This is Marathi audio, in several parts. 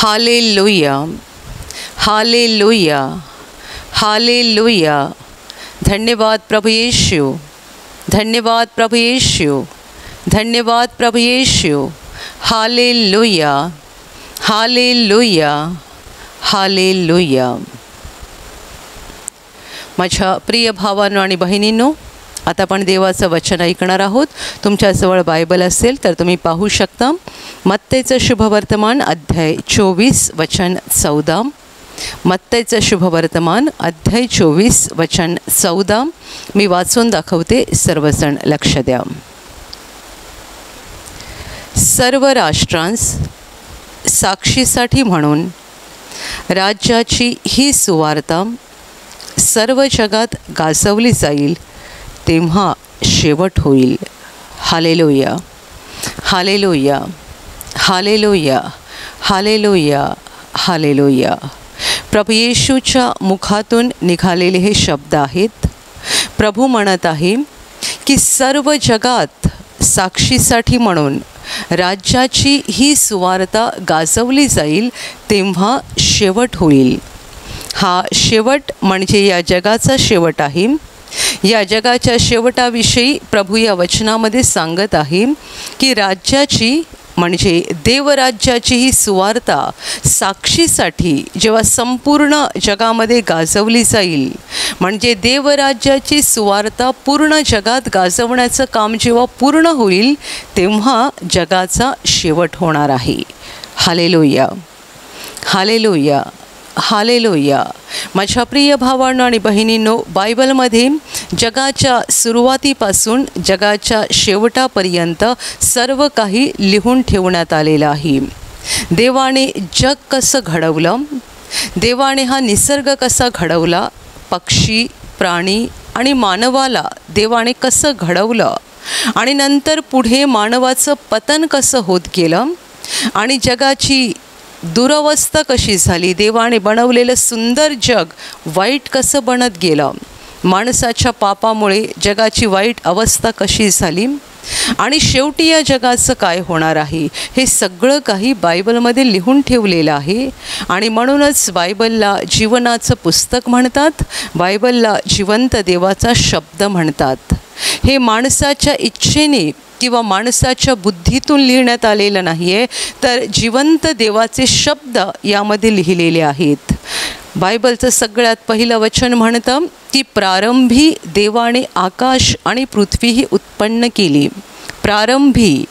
Hallelujah, hallelujah, hallelujah. धन्यवाद प्रभु यीशु, धन्यवाद प्रभु यीशु, धन्यवाद प्रभु यीशु। Hallelujah, hallelujah, hallelujah. माझ्या प्रिय भावांनो आणि बहिणींनो, आता आपण देवाचं वचन ऐकणार आहोत। तुमच्याजवळ बायबल असेल तर तुम्ही पाहू शकता। मत्तेचं शुभवर्तमान अध्याय 24 वचन 14। मत्तेचं शुभवर्तमान अध्याय 24 वचन 14 मी वाचून दाखवते, सर्वजण लक्ष द्या। सर्व राष्ट्रांस साक्षीसाठी म्हणून राज्याची ही सुवार्ता सर्व जगात गाजवली जाईल, तेव्हा शेवट होईल। Hallelujah, hallelujah, hallelujah, hallelujah, hallelujah. प्रभू येशूच्या मुखातून निघालेले हे शब्द आहेत। प्रभू म्हणत आहे की सर्व जगात साक्षीसाठी म्हणून राज्याची ही सुवार्ता गाजवली जाईल, तेव्हा शेवट होईल। हा शेवट म्हणजे या जगाचा शेवट आहे। या जगाच्या शेवटाविषयी प्रभू या वचनामध्ये सांगत आहे की राज्याची म्हणजे देवराज्याची ही सुवार्ता साक्षीसाठी जेव्हा संपूर्ण जगामध्ये गाजवली जाईल, म्हणजे देवराज्याची सुवार्ता पूर्ण जगात गाजवण्याचं काम जेव्हा पूर्ण होईल, तेव्हा जगाचा शेवट होणार आहे। Hallelujah, hallelujah, hallelujah. माझ्या प्रिय भावांनो आणि बहिणींनो, बायबलमध्ये जगाच्या सुरुवातीपासून जगाच्या शेवटापर्यंत सर्व काही लिहून ठेवण्यात आलेलं आहे। देवाने जग कसं घडवलं, देवाने हा निसर्ग कसा घडवला, पक्षी, प्राणी आणि मानवाला देवाने कसं घडवलं, आणि नंतर पुढे मानवाचं पतन कसं होत गेलं आणि जगाची दुरवस्था कशी झाली, देवाने बनवलेलं सुंदर जग वाईट कसं बनत गेलं, माणसाच्या पापामुळे जगाची वाईट अवस्था कशी झाली, आणि शेवटी या जगाचं काय होणार आहे, हे सगळं काही बायबलमध्ये लिहून ठेवलेलं आहे। आणि म्हणूनच बायबलला जीवनाचं पुस्तक म्हणतात, बायबलला जिवंत देवाचा शब्द म्हणतात। हे माणसाच्या इच्छेने किंवा माणसाच्या बुद्धीतून लिहिण्यात आलेलं नाही आहे, तर जिवंत देवाचे शब्द यामध्ये लिहिलेले आहेत। बायबलचं सगळ्यात पहिलं वचन म्हणतं की प्रारंभी देवाने आकाश आणि पृथ्वीही उत्पन्न केली। प्रारंभी,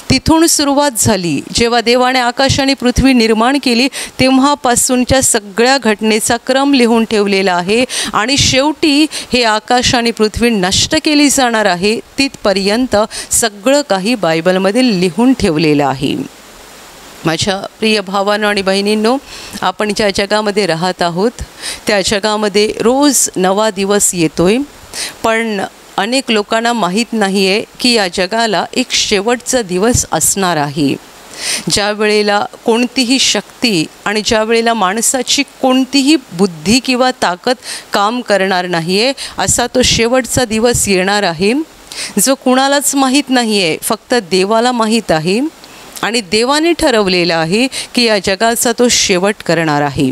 तिथून सुरुवात झाली। जेव्हा देवाने आकाश आणि पृथ्वी निर्माण केली, तेव्हापासूनच्या सगळ्या घटनेचा क्रम लिहून ठेवलेला आहे, आणि शेवटी हे आकाश आणि पृथ्वी नष्ट केली जाणार आहे, तिथपर्यंत सगळं काही बायबलमध्ये लिहून ठेवलेलं आहे। माझ्या प्रिय भावांनो आणि बहिणींनो, आपण ज्या जगामध्ये राहत आहोत त्या जगामध्ये रोज नवा दिवस येतोय, पण अनेक लोकांना माहीत नाही आहे की या जगाला एक शेवटचा दिवस असणार आहे। ज्या वेळेला कोणतीही शक्ती आणि ज्या वेळेला माणसाची कोणतीही बुद्धी किंवा ताकद काम करणार नाही आहे, असा तो शेवटचा दिवस येणार आहे, जो कुणालाच माहीत नाही आहे, फक्त देवाला माहीत आहे। आणि देवाने ठरवलेला आहे की या जगाचा तो शेवट करणार आहे।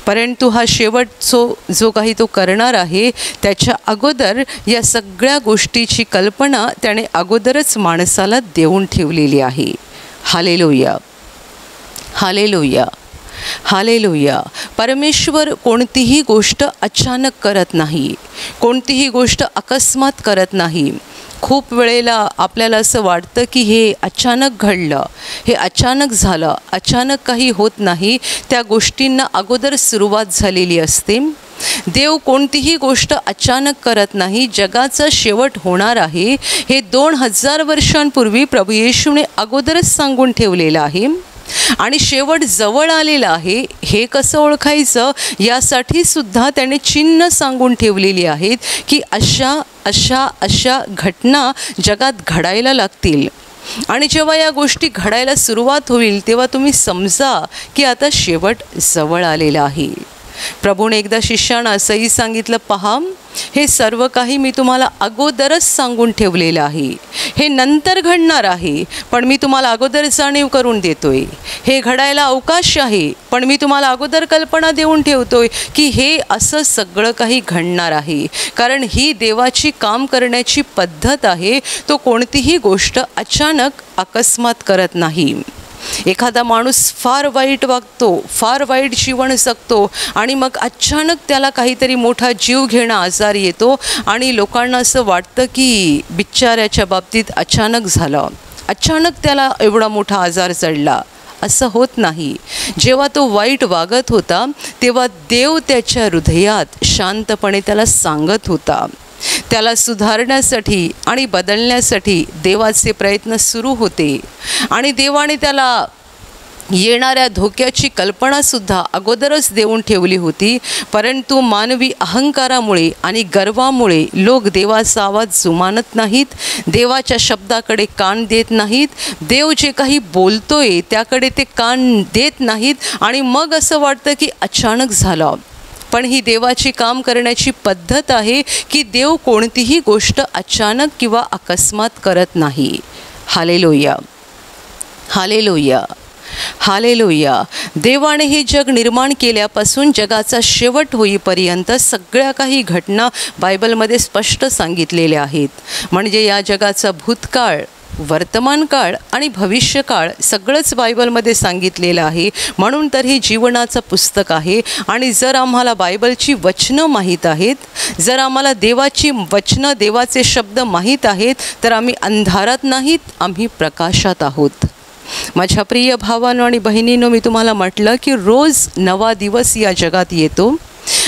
परंतु हा शेवट जो काही तो करणार आहे, त्याच्या अगोदर या सगळ्या गोष्टीची कल्पना त्याने अगोदरच माणसाला देऊन ठेवलेली आहे। Hallelujah, hallelujah, hallelujah. परमेश्वर कोणतीही गोष्ट अचानक करत नाही, कोणतीही गोष्ट अकस्मात करत नाही। खूप वेळेला आपल्याला असं वाटतं की हे अचानक घडलं, हे अचानक झालं, अचानक काही होत नाही, त्या गोष्टींना अगोदर सुरुवात झालेली असते। देव कोणतीही गोष्ट अचानक करत नाही। जगाचा शेवट होणार आहे हे 2000 वर्षांपूर्वी प्रभू येशूने अगोदरच सांगून ठेवलेलं आहे, आणि शेवट जवळ आलेला आहे हे कसं ओळखायचं यासाठी सुद्धा त्याने चिन्ह सांगून ठेवलेली आहेत की अशा अशा अशा घटना जगात घडायला लागतील, आणि जेव्हा या गोष्टी घडायला सुरुवात होईल तेव्हा तुम्ही समजा की आता शेवट जवळ आलेला आहे। प्रभूने एकदा शिष्यानं असंही सांगितलं, पहा हे सर्व काही मी तुम्हाला अगोदरच सांगून ठेवलेलं आहे. हे नंतर घडणार आहे, पण मी तुम्हाला अगोदर जाणीव करून देतोय. हे घडायला अवकाश आहे, पण मी तुम्हाला अगोदर कल्पना देऊन ठेवतोय की हे असं सगळं काही घडणार आहे. कारण ही देवाची काम करण्याची पद्धत आहे. तो कोणतीही गोष्ट अचानक अकस्मात करत नाही. एखादा माणूस फार वाईट वागतो, फार वाईट जीवन जगतो आणि मग अचानक त्याला काहीतरी मोठा जीव घेणं आजार येतो आणि लोकांना असं वाटतं की बिचाऱ्याच्या बाबतीत अचानक झालं, अचानक त्याला एवढा मोठा आजार चढला. असं होत नाही. जेव्हा तो वाईट वागत होता तेव्हा देव त्याच्या हृदयात शांतपणे त्याला सांगत होता. त्याला सुधारण्यासाठी आणि बदलण्यासाठी देवाचे प्रयत्न सुरू होते आणि देवाने त्याला येणाऱ्या धोक्याची कल्पनासुद्धा अगोदरच देऊन ठेवली होती. परंतु मानवी अहंकारामुळे आणि गर्वामुळे लोक देवाचा आवाज जुमानत नाहीत, देवाच्या शब्दाकडे कान देत नाहीत, देव जे काही बोलतोय त्याकडे ते कान देत नाहीत आणि मग असं वाटतं की अचानक झालं. पण ही देवाची काम करण्याची पद्धत आहे की देव कोणतीही गोष्ट अचानक किंवा अकस्मात करत नाही. Hallelujah, hallelujah, hallelujah. देवाने हे जग निर्माण केल्यापासून जगाचा शेवट होईपर्यंत सगळ्या काही घटना बायबलमध्ये स्पष्ट सांगितलेल्या आहेत. म्हणजे या जगाचा भूतकाळ, वर्तमान काळ आणि भविष्यकाळ सगळंच बायबलमध्ये सांगितलेलं आहे. म्हणून तर हे जीवनाचं पुस्तक आहे. आणि जर आम्हाला बायबलची वचनं माहीत आहेत, जर आम्हाला देवाची वचनं, देवाचे शब्द माहीत आहेत, तर आम्ही अंधारात नाहीत, आम्ही प्रकाशात आहोत. माझ्या प्रिय भावांनो आणि बहिणींनो, मी तुम्हाला म्हटलं की रोज नवा दिवस या जगात येतो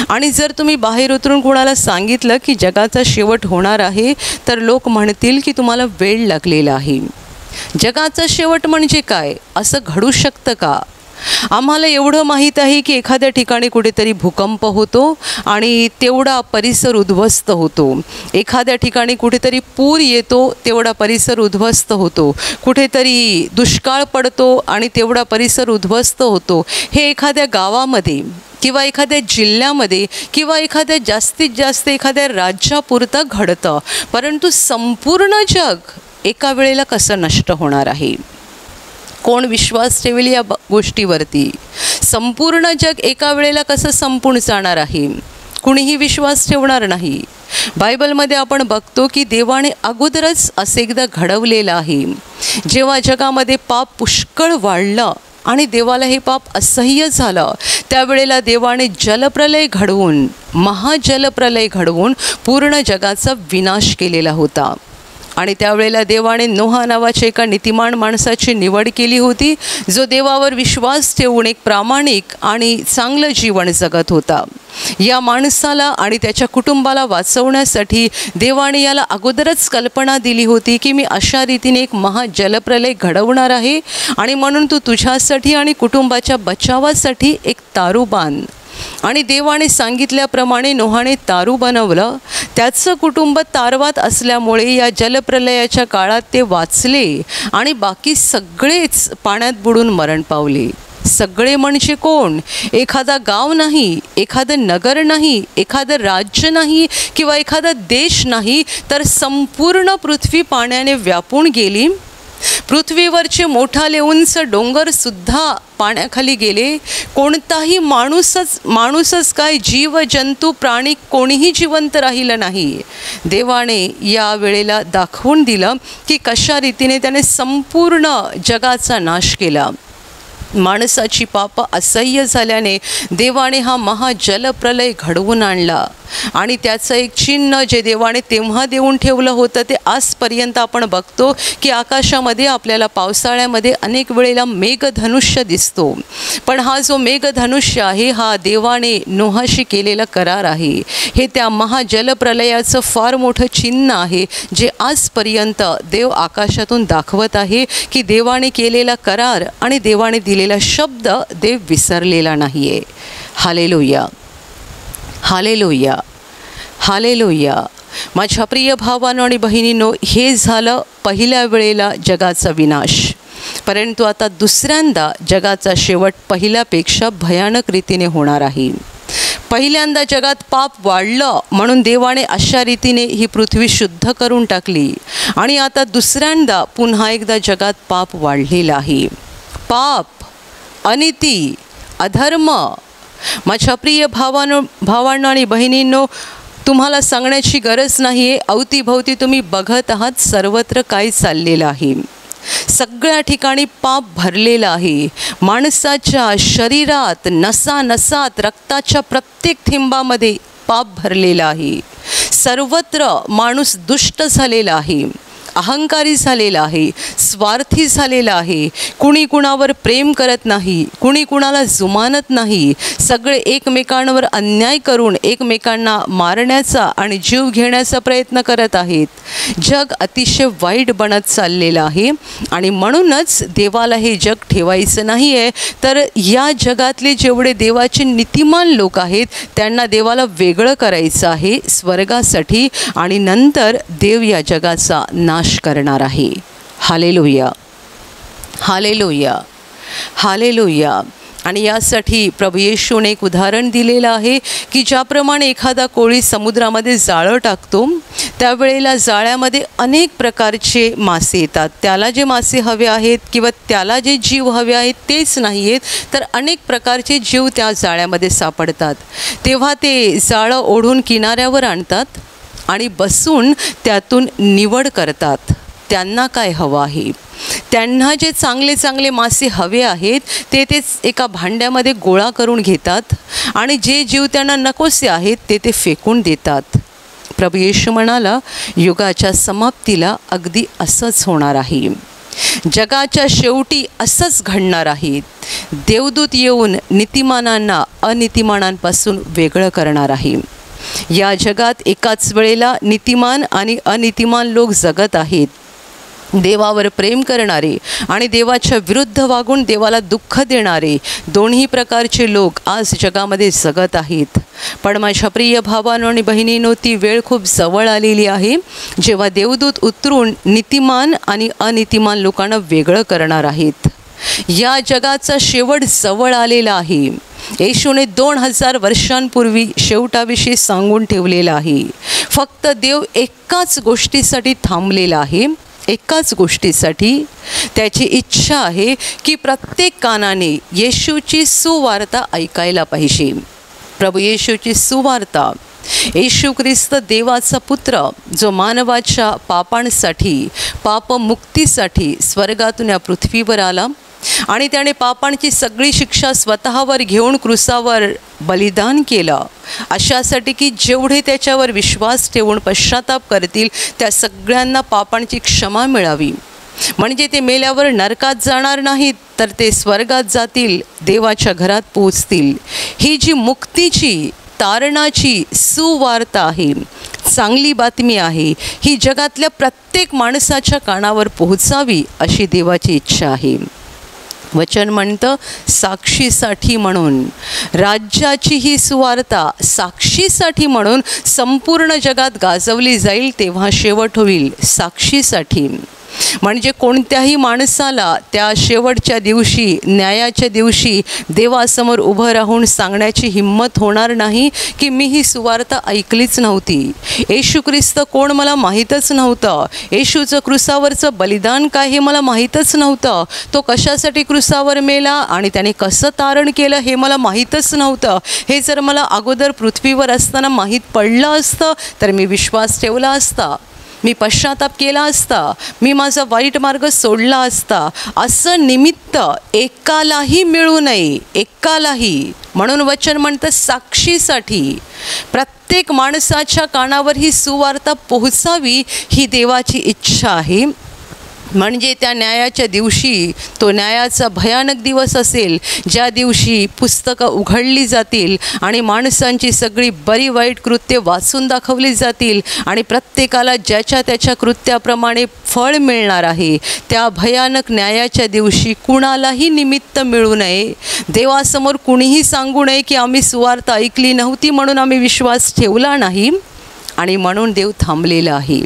आणि जर तुम्ही बाहेर उतरून कोणाला सांगितलं की जगाचा शेवट होणार आहे तर लोक म्हणतील की तुम्हाला वेळ लागलेला आहे. जगाचा शेवट म्हणजे काय? असं घडू शकतं का? आम्हाला एवढं माहीत आहे की एखाद्या ठिकाणी कुठेतरी भूकंप होतो आणि तेवढा परिसर उद्ध्वस्त होतो. एखाद्या ठिकाणी कुठेतरी पूर येतो, तेवढा परिसर उद्ध्वस्त होतो. कुठेतरी दुष्काळ पडतो आणि तेवढा परिसर उद्ध्वस्त होतो. हे एखाद्या गावामध्ये किंवा एखाद्या जिल्ह्यामध्ये किंवा एखाद्या जास्तीत जास्त एखाद्या राज्यापुरतं घडतं. परंतु संपूर्ण जग एका वेळेला कसं नष्ट होणार आहे? कोण विश्वास ठेवेल या गोष्टीवरती? संपूर्ण जग एका वेळेला कसं संपून जाणार आहे? कुणीही विश्वास ठेवणार नाही. बायबलमध्ये आपण बघतो की देवाने अगोदरच असे एकदा घडवलेलं आहे. जेव्हा जगामध्ये पाप पुष्कळ वाढलं आणि देवाला हे पाप असह्य झालं, त्यावेळेला देवाने जलप्रलय घडवून, महाजलप्रलय घडवून पूर्ण जगाचा विनाश केलेला होता. आणि त्यावेळेला देवाने नोहा नावाच्या एका नीतिमान माणसाची निवड केली होती, जो देवावर विश्वास ठेवून एक प्रामाणिक आणि चांगलं जीवन जगत होता. या माणसाला आणि त्याच्या कुटुंबाला वाचवण्यासाठी देवाने याला अगोदरच कल्पना दिली होती की मी अशा रीतीने एक महाजलप्रलय घडवणार आहे आणि म्हणून तू तुझ्यासाठी आणि कुटुंबाच्या बचावासाठी एक तारू बांध. आणि देवाने सांगितल्याप्रमाणे नोहाने तारू बनवलं. त्याचं कुटुंब तारवात असल्यामुळे या जलप्रलयाच्या काळात ते वाचले आणि बाकी सगळेच पाण्यात बुडून मरण पावले. सगळे म्हणजे कोण? एखादा गाव नाही, एखादं नगर नाही, एखादं राज्य नाही किंवा एखादा देश नाही, तर संपूर्ण पृथ्वी पाण्याने व्यापून गेली. पृथ्वीवरचे मोठाले उंच डोंगरसुद्धा पाण्याखाली गेले. कोणताही माणूसच काय, जीव जंतू प्राणी कोणीही जिवंत राहिलं नाही. देवाने या वेळेला दाखवून दिलं की कशा रीतीने त्याने संपूर्ण जगाचा नाश केला. माणसाची पाप असह्य झाल्याने देवाने हा महाजलप्रलय घडवून आणला आणि त्याचं एक चिन्ह जे देवाने तेव्हा देऊन ठेवलं होतं ते आजपर्यंत आपण बघतो की आकाशामध्ये आपल्याला पावसाळ्यामध्ये अनेक वेळेला मेघधनुष्य दिसतो. पण हा जो मेघधनुष्य आहे हा देवाने नोहाशी केलेला करार आहे. हे त्या महाजलप्रलयाचं फार मोठं चिन्ह आहे जे आजपर्यंत देव आकाशातून दाखवत आहे की देवाने केलेला करार आणि देवाने दिलेला शब्द देव विसरलेला नाही आहे. Hallelujah, hallelujah, hallelujah. माझ्या प्रिय भावांनो आणि बहिणींनो, हे झालं पहिल्या वेळेला जगाचा विनाश. परंतु आता दुसऱ्यांदा जगाचा शेवट पहिल्यापेक्षा भयानक रीतीने होणार आहे. पहिल्यांदा जगात पाप वाढलं म्हणून देवाने अशा रीतीने ही पृथ्वी शुद्ध करून टाकली आणि आता दुसऱ्यांदा पुन्हा एकदा जगात पाप वाढलेला आहे. पाप, अनिती, अधर्म. माझ्या प्रिय भावांनो आणि बहिणींनो, तुम्हाला सांगण्याची गरज नाही आहे. अवतीभवती तुम्ही बघत आहात सर्वत्र काय चाललेलं आहे. सगळ्या ठिकाणी पाप भरलेलं आहे. माणसाच्या शरीरात, नसानसात, रक्ताच्या प्रत्येक थेंबामध्ये पाप भरलेला आहे. सर्वत्र माणूस दुष्ट झालेला आहे, अहंकारी झालेला आहे, स्वार्थी झालेला आहे. कुणी कुणावर प्रेम करत नाही, कुणी कुणाला जुमानत नाही. सगळे एकमेकांवर अन्याय करून एकमेकांना मारण्याचा आणि जीव घेण्याचा प्रयत्न करत आहेत. जग अतिशय वाईट बनत चाललेलं आहे आणि म्हणूनच देवाला हे जग ठेवायचं नाही आहे. तर या जगातले जेवढे देवाचे नीतिमान लोक आहेत त्यांना देवाला वेगळं करायचं आहे स्वर्गासाठी आणि नंतर देव या जगाचा नाश करणार आहे. Hallelujah, hallelujah, hallelujah. आणि यासाठी प्रभू येशूने एक उदाहरण दिलेलं आहे की ज्याप्रमाणे एखादा कोळी समुद्रामध्ये जाळं टाकतो त्यावेळेला जाळ्यामध्ये अनेक प्रकारचे मासे येतात. त्याला जे मासे हवे आहेत किंवा त्याला जे जीव हवे आहेत तेच नाही आहेत तर अनेक प्रकारचे जीव त्या जाळ्यामध्ये सापडतात. तेव्हा ते जाळं ओढून किनाऱ्यावर आणतात आणि बसून त्यातून निवड करतात. त्यांना काय हवं आहे, त्यांना जे चांगले चांगले मासे हवे आहेत तेच एका भांड्यामध्ये गोळा करून घेतात आणि जे जीव त्यांना नकोसे आहेत ते फेकून देतात. प्रभू येशू म्हणाला, युगाच्या समाप्तीला अगदी असंच होणार आहे. जगाच्या शेवटी असंच घडणार आहे. देवदूत येऊन नीतिमानांना अनीतिमानांपासून वेगळं करणार आहे. या जगात एकाच वेळेला नीतिमान आणि अनीतिमान लोक जगत आहेत. देवावर प्रेम करणारे आणि देवाच्या विरुद्ध वागून देवाला दुःख देणारे दोन्ही प्रकारचे लोक आज जगामध्ये जगत आहेत. पण माझ्या प्रिय भावांनो आणि बहिणींनो, ती वेळ खूप जवळ आलेली आहे जेव्हा देवदूत उतरून नीतिमान आणि अनीतिमान लोकांना वेगळं करणार आहेत. या जगाचा शेवट जवळ आलेला आहे. येशूने 2000 वर्षांपूर्वी शेवटाविषयी सांगून ठेवलेलं आहे. फक्त देव एकाच गोष्टीसाठी थांबलेला आहे, एकाच गोष्टीसाठी. त्याची इच्छा आहे की प्रत्येक कानाने येशूची सुवार्ता ऐकायला पाहिजे. प्रभू येशूची सुवार्ता, येशू ख्रिस्त देवाचा पुत्र जो मानवाच्या पापांसाठी, पापमुक्तीसाठी स्वर्गातून या पृथ्वीवर आला आणि त्याने पापांची सगळी शिक्षा स्वतःवर घेऊन क्रूसावर बलिदान केलं अशासाठी की जेवढे त्याच्यावर विश्वास ठेवून पश्चाताप करतील त्या सगळ्यांना पापांची क्षमा मिळावी. म्हणजे ते मेल्यावर नरकात जाणार नाहीत तर ते स्वर्गात जातील, देवाच्या घरात पोहोचतील. ही जी मुक्तीची, तारणाची सुवार्ता आहे, चांगली बातमी आहे, ही जगातल्या प्रत्येक माणसाच्या कानावर पोहोचावी अशी देवाची इच्छा आहे. वचन म्हणतं साक्षीसाठी म्हणून, राज्याची ही सुवार्ता साक्षीसाठी म्हणून संपूर्ण जगात गाजवली जाईल. तेव्हा शेवट होईल साक्षीसाठी. म्हणजे कोणत्याही माणसाला त्या शेवटच्या दिवशी, न्यायाच्या दिवशी देवासमोर उभं राहून सांगण्याची हिम्मत होणार नाही की मी ही सुवार्ता ऐकलीच नव्हती. येशू ख्रिस्त कोण मला माहीतच नव्हतं. येशूचं क्रूसावरचं बलिदान काय हे मला माहीतच नव्हतं. तो कशासाठी क्रूसावर मेला आणि त्याने कसं तारण केलं हे मला माहीतच नव्हतं. हे जर मला अगोदर पृथ्वीवर असताना माहीत पडलं असतं तर मी विश्वास ठेवला असता, मी पश्चाताप केला असता, मी माझा वाईट मार्ग सोडला असता. असं निमित्त एकालाही मिळू नये, एकालाही. म्हणून वचन म्हणतं साक्षीसाठी. प्रत्येक माणसाच्या कानावर ही सुवार्ता पोहोचावी ही देवाची इच्छा आहे. म्हणजे त्या न्यायाच्या दिवशी, तो न्यायाचा भयानक दिवस असेल ज्या दिवशी पुस्तकं उघडली जातील आणि माणसांची सगळी बरी वाईट कृत्ये वाचून दाखवली जातील आणि प्रत्येकाला ज्याच्या त्याच्या कृत्याप्रमाणे फळ मिळणार आहे. त्या भयानक न्यायाच्या दिवशी कुणालाही निमित्त मिळू नये, देवासमोर कुणीही सांगू नये की आम्ही सुवार्ता ऐकली नव्हती म्हणून आम्ही विश्वास ठेवला नाही आणि म्हणून देव थांबलेला आहे.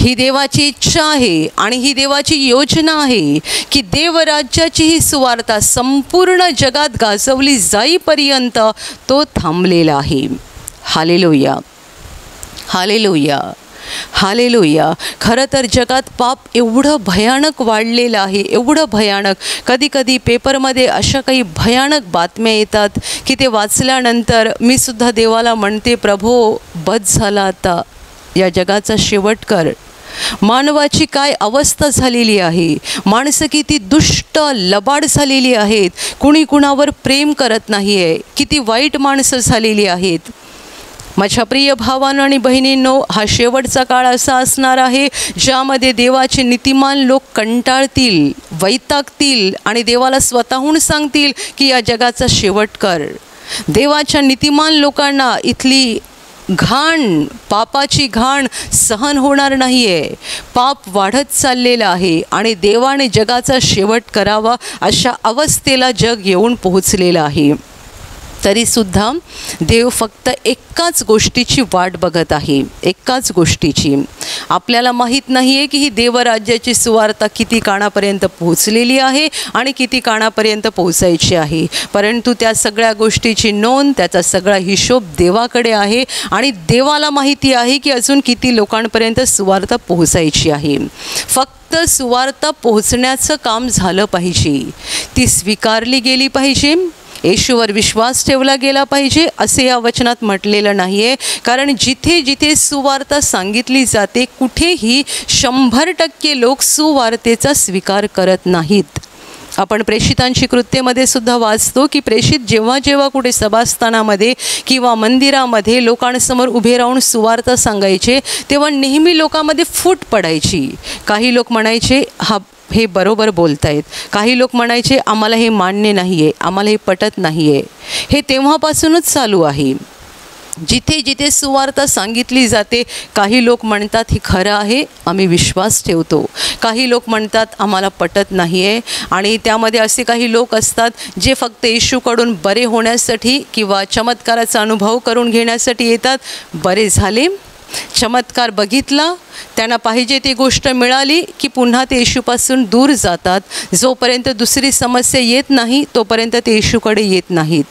ही देवाची इच्छा आहे आणि ही देवाची योजना आहे की देवराज्याची ही सुवार्ता संपूर्ण जगात गाजवली जाईपर्यंत तो थांबलेला आहे. Hallelujah, hallelujah, hallelujah. खरं तर जगात पाप एवढं भयानक वाढलेलं आहे, एवढं भयानक. कधी कधी पेपरमध्ये अशा काही भयानक बातम्या येतात की ते वाचल्यानंतर मी सुद्धा देवाला म्हणते, प्रभो बस झाला, आता या जगाचा शेवट कर. मानवाची काय अवस्था झालेली आहे, माणसं किती दुष्ट लबाड झालेली आहेत, कुणी कुणावर प्रेम करत नाही आहे, किती वाईट माणसं झालेली आहेत. माझ्या प्रिय भावांनो आणि बहिणींनो, हा शेवटचा काळ असा असणार आहे ज्यामध्ये देवाचे नीतिमान लोक कंटाळतील, वैतागतील आणि देवाला स्वतःहून सांगतील की या जगाचा शेवट कर. देवाच्या नीतिमान लोकांना इथली घाण, पापाची घाण सहन होणार नाही आहे. पाप वाढत चाललेलं आहे आणि देवाने जगाचा शेवट करावा अशा अवस्थेला जग येऊन पोहोचलेलं आहे. तरीसुद्धा देव फक्त एकाच गोष्टीची वाट बघत आहे, एकाच गोष्टीची. आपल्याला माहीत नाही आहे की ही देवराज्याची सुवार्ता किती कानापर्यंत पोहोचलेली आहे आणि किती कानापर्यंत पोहोचायची आहे, परंतु त्या सगळ्या गोष्टीची नोंद, त्याचा सगळा हिशोब देवाकडे आहे आणि देवाला माहिती आहे की अजून किती लोकांपर्यंत सुवार्ता पोहोचायची आहे. फक्त सुवार्ता पोहोचण्याचं काम झालं पाहिजे, ती स्वीकारली गेली पाहिजे, येशूवर विश्वास ठेवला गेला पाहिजे असे या वचनात म्हटलेलं नाही आहे. कारण जिथे जिथे सुवार्ता सांगितली जाते कुठेही 100% लोक सुवार्तेचा स्वीकार करत नाहीत. आपण प्रेषितांची कृत्येमध्ये सुद्धा वाचतो की प्रेषित जेव्हा जेव्हा कुठे सभास्थानामध्ये किंवा मंदिरामध्ये लोकांसमोर उभे राहून सुवार्ता सांगायचे तेव्हा नेहमी लोकांमध्ये फूट पडायची. काही लोक म्हणायचे हे बरोबर बोलतायत, काही लोक म्हणायचे आम्हाला हे मान्य नाही आहे, आम्हाला हे पटत नाही आहे. हे तेव्हापासूनच चालू आहे. जिथे जिथे सुवार्ता सांगितली जाते काही लोक म्हणतात हे खरं आहे, आम्ही विश्वास ठेवतो. काही लोक म्हणतात आम्हाला पटत नाही आहे. आणि त्यामध्ये असे काही लोक असतात जे फक्त येशूकडून बरे होण्यासाठी किंवा चमत्काराचा अनुभव करून घेण्यासाठी येतात. बरे झाले, चमत्कार बघितला, त्यांना पाहिजे ती गोष्ट मिळाली की पुन्हा ते येशूपासून दूर जातात. जोपर्यंत दुसरी समस्या येत नाही तोपर्यंत ते येशूकडे येत नाहीत.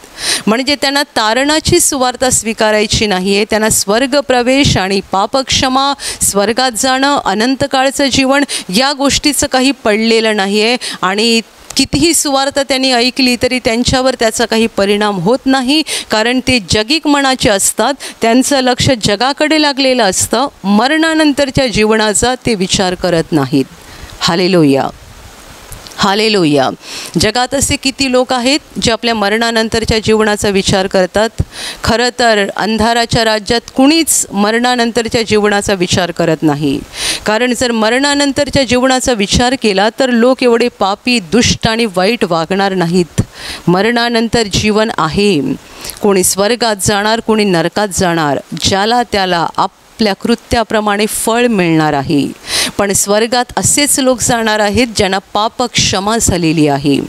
म्हणजे त्यांना तारणाची सुवार्ता स्वीकारायची नाही आहे. त्यांना स्वर्ग प्रवेश आणि पापक्षमा, स्वर्गात जाणं, अनंतकाळचं जीवन या गोष्टीचं काही पडलेलं नाही आहे. आणि कितीही सुवार्ता त्यांनी ऐकली तरी त्यांच्यावर त्याचा काही परिणाम होत नाही, कारण ते जगिक मनाचे असतात. त्यांचं लक्ष जगाकडे लागलेलं असतं, मरणानंतरच्या जीवनाचा ते विचार करत नाहीत. Hallelujah, hallelujah. जगात असे किती लोक आहेत जे आपल्या मरणानंतरच्या जीवनाचा विचार करतात. खरं तर अंधाराच्या राज्यात कुणीच मरणानंतरच्या जीवनाचा विचार करत नाही. कारण जर मरणानंतरच्या जीवनाचा विचार केला तर लोक एवढे पापी, दुष्ट आणि वाईट वागणार नाहीत. मरणानंतर जीवन आहे. कोणी स्वर्गात जाणार, कोणी नरकात जाणार. ज्याला त्याला आपल्या कृत्याप्रमाणे फळ मिळणार आहे. पण स्वर्गात असेच लोक जाणार आहेत ज्यांना पाप क्षमा झालेली आहे.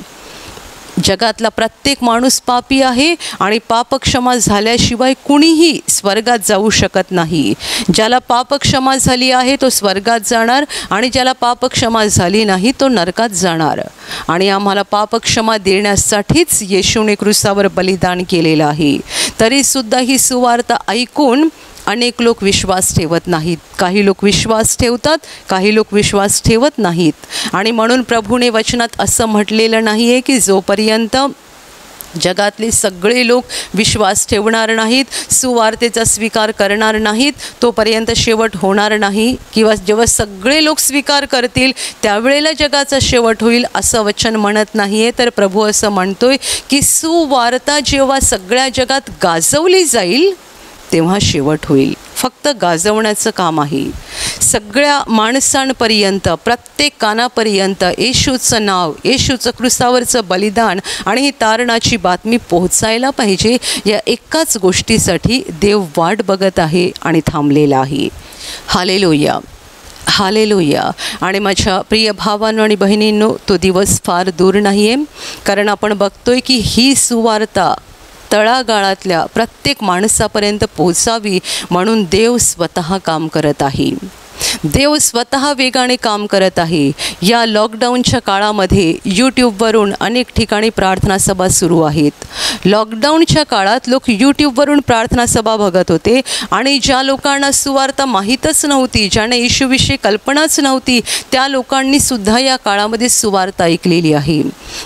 जगातला प्रत्येक माणूस पापी आहे आणि पापक्षमा झाल्याशिवाय कुणीही स्वर्गात जाऊ शकत नाही. ज्याला पापक्षमा झाली आहे तो स्वर्गात जाणार आणि ज्याला पापक्षमा झाली नाही तो नरकात जाणार. आणि आम्हाला पापक्षमा देण्यासाठीच येशूने क्रूसावर बलिदान केलेलं आहे. तरीसुद्धा ही सुवार्ता ऐकून अनेक लोक विश्वास ठेवत नाहीत. काही लोक विश्वास ठेवतात, काही लोक विश्वास ठेवत नाहीत. आणि म्हणून प्रभूने वचनात असं म्हटलेलं नाही आहे की जोपर्यंत जगातले सगळे लोक विश्वास ठेवणार नाहीत, सुवार्तेचा स्वीकार करणार नाहीत, तोपर्यंत शेवट होणार नाही. किंवा जेव्हा सगळे लोक स्वीकार करतील त्यावेळेला जगाचा शेवट होईल असं वचन म्हणत नाही आहे. तर प्रभू असं म्हणतोय की सुवार्ता जेव्हा सगळ्या जगात गाजवली जाईल तेव्हा शेवट होईल. फक्त गाजवण्याचं काम आहे. सगळ्या माणसांपर्यंत, प्रत्येक कानापर्यंत येशूचं नाव, येशूचं क्रूसावरचं बलिदान आणि ही तारणाची बातमी पोहोचायला पाहिजे. या एकाच गोष्टीसाठी देव वाट बघत आहे आणि थांबलेला आहे. Hallelujah, hallelujah. आणि माझ्या प्रिय भावांनो आणि बहिणींनो, तो दिवस फार दूर नाही आहे. कारण आपण बघतोय की ही सुवार्ता तळागाळातल्या प्रत्येक माणसापर्यंत पोहोचावी म्हणून देव स्वतः काम करत आहे. देव स्वतः वेगाने काम करत आहे. या लॉकडाऊनच्या काळामध्ये यूट्यूबवरून अनेक ठिकाणी प्रार्थना सभा सुरू आहेत. लॉकडाऊनच्या काळात लोक यूट्यूबवरून प्रार्थना सभा बघत होते आणि ज्या लोकांना सुवार्ता माहीतच नव्हती, ज्यांना येशूविषयी कल्पनाच नव्हती, त्या लोकांनी सुद्धा या काळामध्ये सुवार्ता ऐकलेली आहे.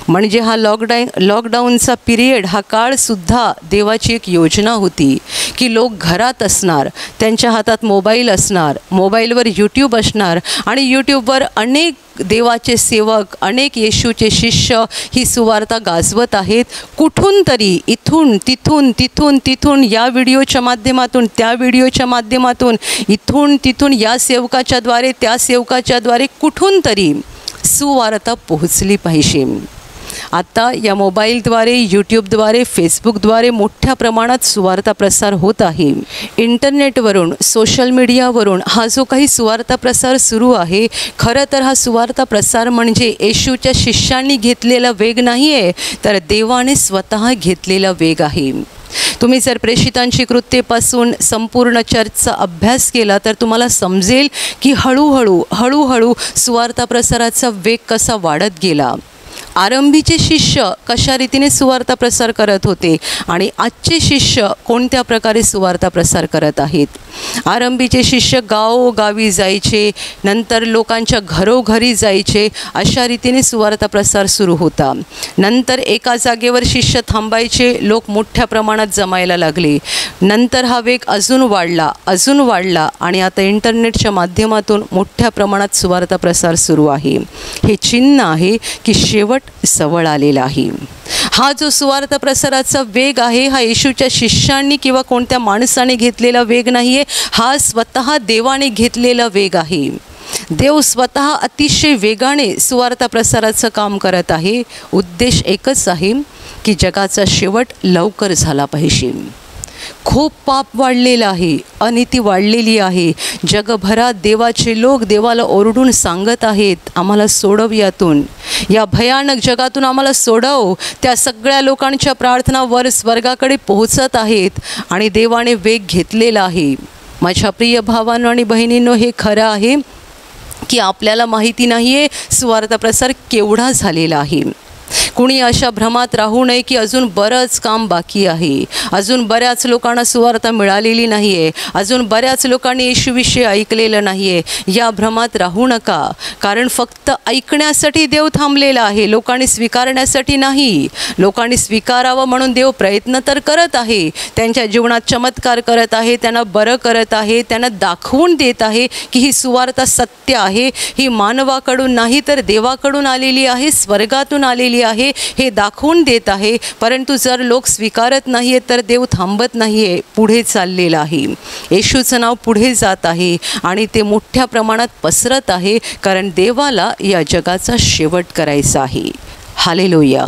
म्हणजे हा लॉकडाऊनचा पिरियड, हा काळसुद्धा देवाची एक योजना होती की लोक घरात असणार, त्यांच्या हातात मोबाईल असणार, मोबाईलवर यूट्यूब असणार आणि यूट्यूबवर अनेक देवाचे सेवक, अनेक येशूचे शिष्य ही सुवार्ता गाजवत आहेत. कुठून तरी इथून तिथून या व्हिडिओच्या माध्यमातून, त्या व्हिडिओच्या माध्यमातून, इथून तिथून या सेवकाच्याद्वारे, त्या सेवकाच्याद्वारे कुठून तरी सुवार्ता पोहोचली पाहिजे. आता या मोबाईलद्वारे, यूट्यूबद्वारे, फेसबुकद्वारे मोठ्या प्रमाणात सुवार्ता प्रसार होत आहे. इंटरनेटवरून, सोशल मीडियावरून हा जो काही सुवार्ता प्रसार सुरू आहे, खरं तर हा सुवार्ता प्रसार म्हणजे येशूच्या शिष्यांनी घेतलेला वेग नाही आहे, तर देवाने स्वतः घेतलेला वेग आहे. तुम्ही जर प्रेषितांची कृत्येपासून संपूर्ण चर्चचा अभ्यास केला तर तुम्हाला समजेल की हळूहळू सुवार्ता प्रसाराचा वेग कसा वाढत गेला. आरंभीचे शिष्य कशा रीतीने सुवार्ता प्रसार करत होते आणि आजचे शिष्य कोणत्या प्रकारे सुवार्ता प्रसार करत आहेत. आरंभीचे शिष्य गावोगावी जायचे, नंतर लोकांच्या घरोघरी जायचे, अशा रीतीने सुवार्ता प्रसार सुरू होता. नंतर एका जागेवर शिष्य थांबायचे, लोक मोठ्या प्रमाणात जमायला लागले. नंतर हा वेग अजून वाढला आणि आता इंटरनेटच्या माध्यमातून मोठ्या प्रमाणात सुवार्ता प्रसार सुरू आहे. हे चिन्ह आहे की शेवट जवळ आलेला आहे. हा जो सुवार्ता प्रसाराचा वेग आहे, हा येशूच्या शिष्यांनी किंवा कोणत्या माणसाने घेतलेला वेग नाही आहे, हा स्वतः देवाने घेतलेला वेग आहे. देव स्वतः अतिशय वेगाने सुवार्ता प्रसाराचं काम करत आहे. उद्देश एकच आहे की जगाचा शेवट लवकर झाला पाहिजे. खूप पाप वाढलेलं आहे, अनिती वाढलेली आहे. जगभरात देवाचे लोक देवाला ओरडून सांगत आहेत, आम्हाला सोडव यातून, या भयानक जगातून आम्हाला सोडव. त्या सगळ्या लोकांच्या प्रार्थना वर स्वर्गाकडे पोहोचत आहेत आणि देवाने वेग घेतलेला आहे. माझ्या प्रिय भावांनो आणि बहिणींनो, हे खरं आहे की आपल्याला माहिती नाही आहे सुवार्ता प्रसार केवढा झालेला आहे. कुणी अशा भ्रमात राहू नये की अजून बरंच काम बाकी आहे, अजून बऱ्याच लोकांना सुवार्ता मिळालेली नाही आहे, अजून बऱ्याच लोकांनी येशूविषयी ऐकलेलं नाही आहे. या भ्रमात राहू नका, कारण फक्त ऐकण्यासाठी देव थांबलेला आहे, लोकांनी स्वीकारण्यासाठी नाही. लोकांनी स्वीकारावं म्हणून देव प्रयत्न तर करत आहे, त्यांच्या जीवनात चमत्कार करत आहे, त्यांना बरं करत आहे, त्यांना दाखवून देत आहे की ही सुवार्ता सत्य आहे, ही मानवाकडून नाही तर देवाकडून आलेली आहे, स्वर्गातून आलेली आहे, हे दाखवून देत आहे. परंतु जर लोक स्वीकारत नाही आहेत तर देव थांबत नाही आहे, पुढे चाललेला आहे. येशूचं नाव पुढे जात आहे आणि ते मोठ्या प्रमाणात पसरत आहे, कारण देवाला या जगाचा शेवट करायचा आहे. Hallelujah,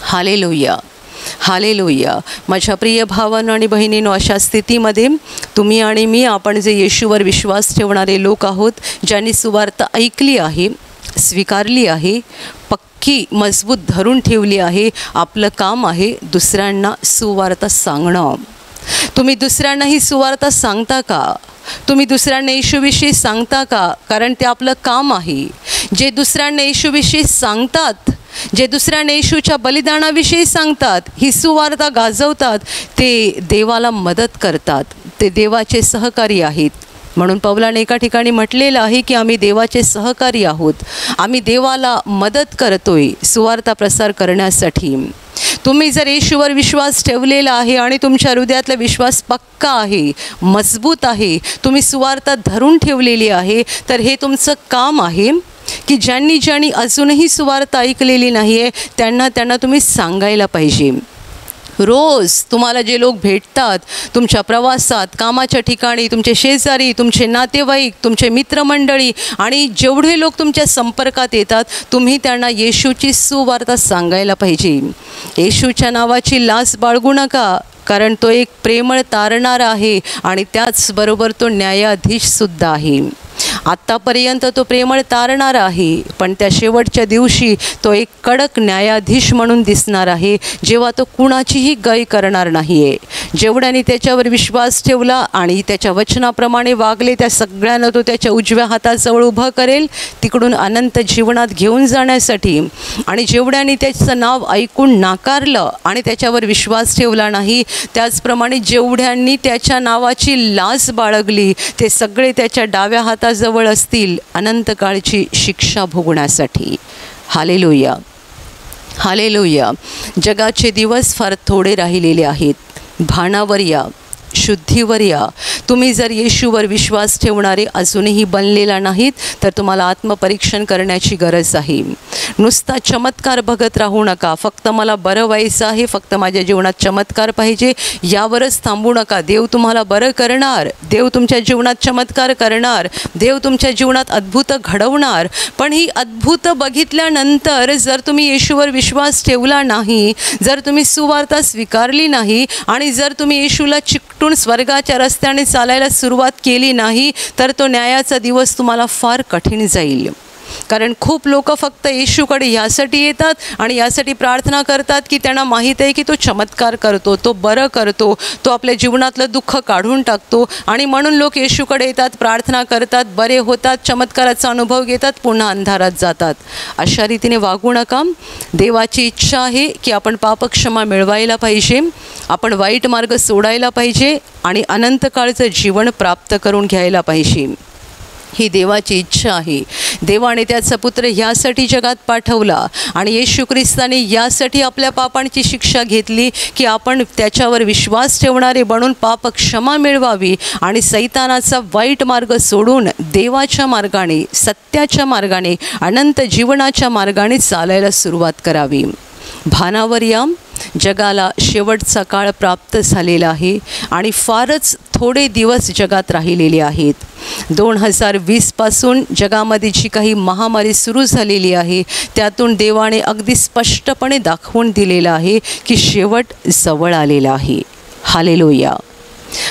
hallelujah, hallelujah. माझ्या प्रिय भावांनो आणि बहिणींनो, अशा स्थितीमध्ये तुम्ही आणि मी, आपण जे येशूवर विश्वास ठेवणारे लोक आहोत, ज्यांनी सुवार्ता ऐकली आहे, स्वीकारली आहे, पक्की मजबूत धरून ठेवली आहे, आपलं काम आहे दुसऱ्यांना सुवार्ता सांगणं. तुम्ही दुसऱ्यांना ही सुवार्ता सांगता का? तुम्ही दुसऱ्यांना येशूविषयी सांगता का? कारण ते आपलं काम आहे. जे दुसऱ्यांना येशूविषयी सांगतात, जे दुसऱ्यांना येशूच्या बलिदानाविषयी सांगतात, ही सुवार्ता गाजवतात, ते देवाला मदत करतात, ते देवाचे सहकारी आहेत. म्हणून पौलाने एका ठिकाणी म्हटलेलं आहे की आम्ही देवाचे सहकारी आहोत, आम्ही देवाला मदत करतोय सुवार्ता प्रसार करण्यासाठी. तुम्ही जर येशूवर विश्वास ठेवलेला आहे आणि तुमच्या हृदयातला विश्वास पक्का आहे, मजबूत आहे, तुम्ही सुवार्ता धरून ठेवलेली आहे, तर हे तुमचं काम आहे की ज्यांनी अजूनही सुवार्ता ऐकलेली नाही आहे त्यांना तुम्ही सांगायला पाहिजे. रोज तुम्हाला जे लोक भेटतात, तुमच्या प्रवासात, कामाच्या ठिकाणी, तुमचे शेजारी, तुमचे नातेवाईक, तुमचे मित्रमंडळी आणि जेवढे लोक तुमच्या संपर्कात येतात, तुम्ही त्यांना येशूची सुवार्ता सांगायला पाहिजे. येशूच्या नावाची लाज बाळगू नका, कारण तो एक प्रेमळ तारणारा आहे आणि त्याचबरोबर तो न्यायाधीशसुद्धा आहे. आत्तापर्यंत तो प्रेमळ तारणारा आहे, पण त्या शेवटच्या दिवशी तो एक कडक न्यायाधीश म्हणून दिसणार आहे, जेव्हा तो कुणाचीही गय करणार नाही आहे. जेवढ्याने त्याच्यावर विश्वास ठेवला आणि त्याच्या वचनाप्रमाणे वागले त्या सगळ्यांना तो त्याच्या उजव्या हाताजवळ उभं करेल, तिकडून अनंत जीवनात घेऊन जाण्यासाठी. आणि जेवढ्याने त्याचं नाव ऐकून नाकारलं आणि त्याच्यावर विश्वास ठेवला नाही, त्याचप्रमाणे जेवढ्यांनी त्याच्या नावाची लाज बाळगली ते सगळे त्याच्या डाव्या हाताजवळ असतील अनंत काळची शिक्षा भोगण्यासाठी. Hallelujah, hallelujah. जगाचे दिवस फार थोडे राहिलेले आहेत. भानावर या, शुद्धीवर या. तुम्ही जर येशूवर विश्वास ठेवणारे अजूनही बनलेला नाहीत तर तुम्हाला आत्मपरीक्षण करण्याची गरज आहे. नुसता चमत्कार बघत राहू नका. फक्त मला बरं व्हायचं आहे, फक्त माझ्या जीवनात चमत्कार पाहिजे, यावरच थांबू नका. देव तुम्हाला बरं करणार, देव तुमच्या जीवनात चमत्कार करणार, देव तुमच्या जीवनात अद्भुत घडवणार. पण ही अद्भुत बघितल्यानंतर जर तुम्ही येशूवर विश्वास ठेवला नाही, जर तुम्ही सुवार्ता स्वीकारली नाही आणि जर तुम्ही येशूला चिकटून स्वर्गाच्या रस्त्याने चालायला सुरुवात केली नाही, तर तो न्यायाचा दिवस तुम्हाला फार कठीण जाईल. कारण खूप लोक फक्त येशूकडे यासाठी येतात आणि यासाठी प्रार्थना करतात की त्यांना माहीत आहे की तो चमत्कार करतो, तो बरं करतो, तो आपल्या जीवनातलं दुःख काढून टाकतो. आणि म्हणून लोक येशूकडे येतात, प्रार्थना करतात, बरे होतात, चमत्काराचा अनुभव घेतात, पुन्हा अंधारात जातात. अशा रीतीने वागू नका. देवाची इच्छा आहे की आपण पापक्षमा मिळवायला पाहिजे, आपण वाईट मार्ग सोडायला पाहिजे आणि अनंत काळचं जीवन प्राप्त करून घ्यायला पाहिजे. ही देवाची इच्छा आहे. देवाने त्याचा पुत्र ह्यासाठी जगात पाठवला आणि येशू ख्रिस्ताने यासाठी आपल्या पापांची शिक्षा घेतली की आपण त्याच्यावर विश्वास ठेवणारे बनून पाप क्षमा मिळवावी आणि सैतानाचा वाईट मार्ग सोडून देवाच्या मार्गाने, सत्याच्या मार्गाने, अनंत जीवनाच्या मार्गाने चालायला सुरुवात करावी. भानावर या. जगाला शेवटचा काळ प्राप्त झालेला आहे आणि फारच थोडे दिवस जगात राहिलेले आहेत. 2020 पासून जगामध्ये जी काही महामारी सुरू झालेली आहे त्यातून देवाने अगदी स्पष्टपणे दाखवून दिलेलं आहे की शेवट जवळ आलेला आहे. Hallelujah,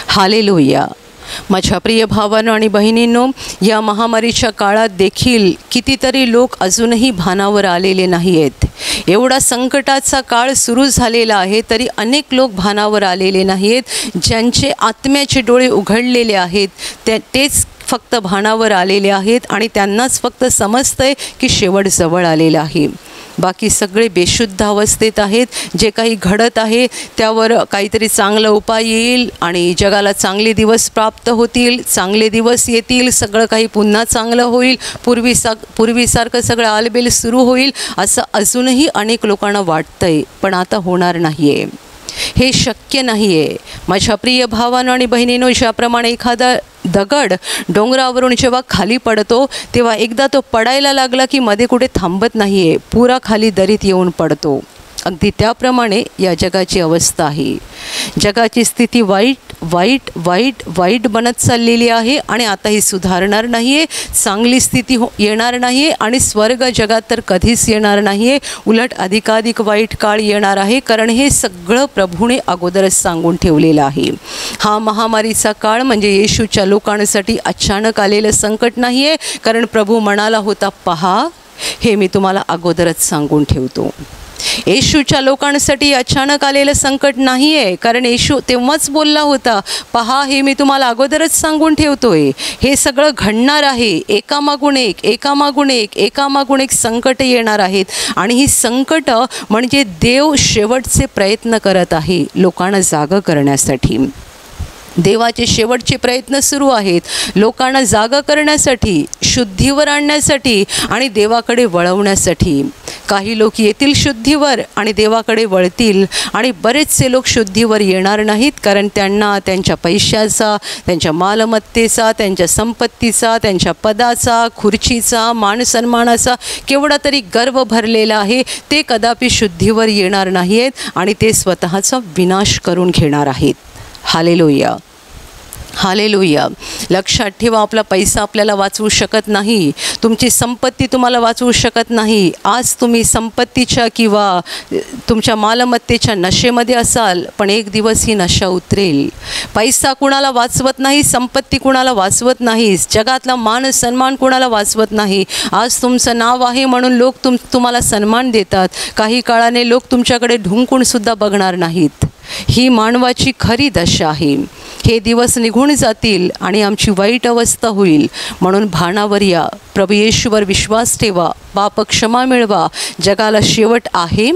hallelujah. माझ्या प्रिय भावांनो आणि बहिणींनो, या महामारीच्या काळात देखील कितीतरी लोक अजूनही भानावर आलेले नाही आहेत. एवढा संकटाचा काळ सुरू झालेला आहे तरी अनेक लोक भानावर आलेले नाही आहेत. ज्यांचे आत्म्याचे डोळे उघडलेले आहेत तेच फक्त भानावर आलेले आहेत आणि त्यांनाच फक्त समजतंय की शेवट जवळ आलेला आहे. बाकी सगळे बेशुद्ध अवस्थेत आहेत. जे काही घडत आहे त्यावर काहीतरी चांगला उपाय येईल आणि जगाला चांगले दिवस प्राप्त होतील, चांगले दिवस येतील, सगळं काही पुन्हा चांगलं होईल, पूर्वीसारखं सगळं आलबेल सुरू होईल असं अजूनही अनेक लोकांना वाटतं आहे. पण आता होणार नाही आहे, हे शक्य नाही आहे. माझ्या प्रिय भावांनो आणि बहिणींनो, ज्याप्रमाणे एखादा दगड डोंगरावरून जेव्हा खाली पडतो तेव्हा एकदा तो पडायला लागला की मध्ये कुठे थांबत नाही आहे, पुरा खाली दरीत येऊन पडतो. अगदी त्याप्रमाणे या जगाची अवस्था आहे. जगाची स्थिती वाईट वाईट वाईट वाईट बनत चाललेली आहे आणि आता ही सुधारणार नाही आहे. चांगली स्थिती येणार नाही आहे आणि स्वर्ग जगात तर कधीच येणार नाही आहे. उलट अधिकाधिक वाईट काळ येणार आहे, कारण हे सगळं प्रभूने अगोदरच सांगून ठेवलेलं आहे. हा महामारीचा काळ म्हणजे येशूच्या लोकांसाठी अचानक आलेलं संकट नाही आहे, कारण प्रभू म्हणाला होता, पहा हे मी तुम्हाला अगोदरच सांगून ठेवतो. येशूच्या लोकांसाठी अचानक आलेलं संकट नाही आहे, कारण येशू तेव्हाच बोलला होता, पहा हे मी तुम्हाला अगोदरच सांगून ठेवतोय. हे सगळं घडणार आहे. एकामागून एक एकामागून एक एकामागून एक संकट येणार आहेत आणि ही संकट म्हणजे देव शेवटचे प्रयत्न करत आहे लोकांना जागं करण्यासाठी. देवाचे शेवटचे प्रयत्न सुरू आहेत लोकांना जागं करण्यासाठी, शुद्धीवर आणण्यासाठी आणि देवाकडे वळवण्यासाठी. काही लोक येतील शुद्धीवर आणि देवाकडे वळतील आणि बरेचसे लोक शुद्धीवर येणार नाहीत, कारण त्यांना त्यांच्या पैशाचा, त्यांच्या मालमत्तेचा, त्यांच्या संपत्तीचा, त्यांच्या पदाचा, खुर्चीचा, मानसन्मानाचा केवढा तरी गर्व भरलेला आहे. ते कदापि शुद्धीवर येणार नाहीत आणि ते स्वतःचा विनाश करून घेणार आहेत. Hallelujah, hallelujah. लक्षात ठेवा, आपला पैसा आपल्याला वाचवू शकत नाही, तुमची संपत्ती तुम्हाला वाचवू शकत नाही. आज तुम्ही संपत्तीच्या किंवा तुमच्या मालमत्तेच्या नशेमध्ये असाल, पण एक दिवस ही नशा उतरेल. पैसा कुणाला वाचवत नाही, संपत्ती कुणाला वाचवत नाही, जगातला मान सन्मान कुणाला वाचवत नाही. आज तुमचं नाव आहे म्हणून लोक तुम्हाला सन्मान देतात. काही काळाने लोक तुमच्याकडे ढुंकूनसुद्धा बघणार नाहीत. ही मानवाची खरी दशा आहे. हे दिवस निघून जातील आणि आमची वाईट अवस्था होईल. म्हणून भानावर या, प्रभू येशूवर विश्वास ठेवा, पाप क्षमा मिळवा. जगाला शेवट आहे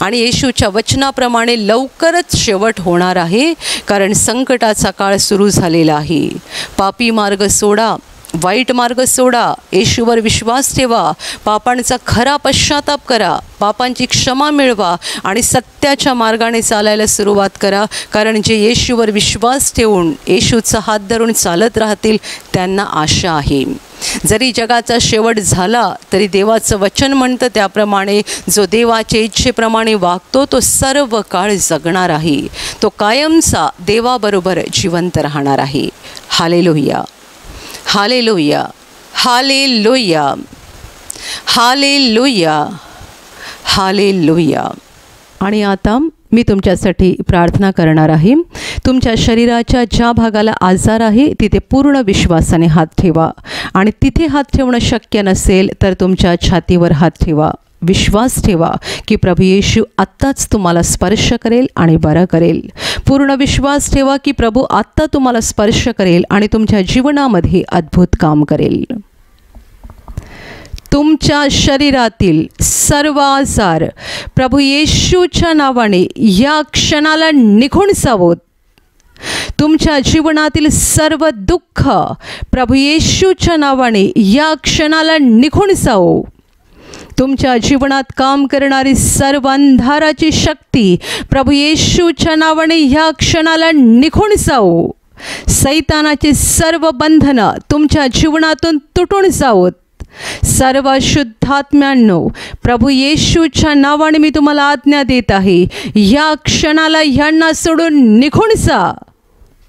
आणि येशूच्या वचनाप्रमाणे लवकरच शेवट होणार आहे, कारण संकटाचा काळ सुरू झालेला आहे. पापी मार्ग सोडा, वाईट मार्ग सोडा, येशूवर विश्वास ठेवा, पापांचा खरा पश्चाताप करा, पापांची क्षमा मिळवा आणि सत्याच्या मार्गाने चालायला सुरुवात करा. कारण जे येशूवर विश्वास ठेवून येशूचा हात धरून चालत राहतील त्यांना आशा आहे. जरी जगाचा शेवट झाला तरी देवाचं वचन म्हणतं त्याप्रमाणे जो देवाच्या इच्छेप्रमाणे वागतो तो सर्व काळ जगणार आहे. तो कायमचा देवाबरोबर जिवंत राहणार आहे. Hallelujah, hallelujah, hallelujah, hallelujah, hallelujah. आणि आता मी तुमच्यासाठी प्रार्थना करणार आहे. तुमच्या शरीराच्या ज्या भागाला आजार आहे तिथे पूर्ण विश्वासाने हात ठेवा आणि तिथे हात ठेवणं शक्य नसेल तर तुमच्या छातीवर हात ठेवा. विश्वास ठेवा की प्रभू येशू आत्ताच तुम्हाला स्पर्श करेल आणि बरं करेल. पूर्ण विश्वास ठेवा की प्रभू आत्ता तुम्हाला स्पर्श करेल आणि तुमच्या जीवनामध्ये अद्भुत काम करेल. तुमच्या शरीरातील सर्व आजार प्रभू येशूच्या नावाने या क्षणाला निघून जावोत. तुमच्या जीवनातील सर्व दुःख प्रभू येशूच्या नावाने या क्षणाला निघून जावो. तुमच्या जीवनात काम करणारी सर्व अंधाराची शक्ती प्रभू येशूच्या नावाने ह्या क्षणाला निघून जावो. सैतानाची सर्व बंधनं तुमच्या जीवनातून तुटून जावोत. सर्व शुद्धात्म्यांनो, प्रभू येशूच्या नावाने मी तुम्हाला आज्ञा देत आहे, या क्षणाला ह्यांना सोडून निघून जा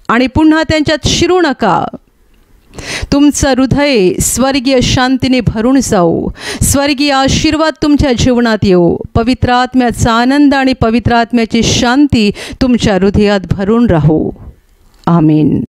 आणि पुन्हा त्यांच्यात शिरू नका. तुमचं हृदय स्वर्गीय शांतीने भरून जाऊ. स्वर्गीय आशीर्वाद तुमच्या जीवनात येऊ. पवित्र आत्म्याचा आनंद आणि पवित्र आत्म्याची शांती तुमच्या हृदयात भरून राहू. आमीन.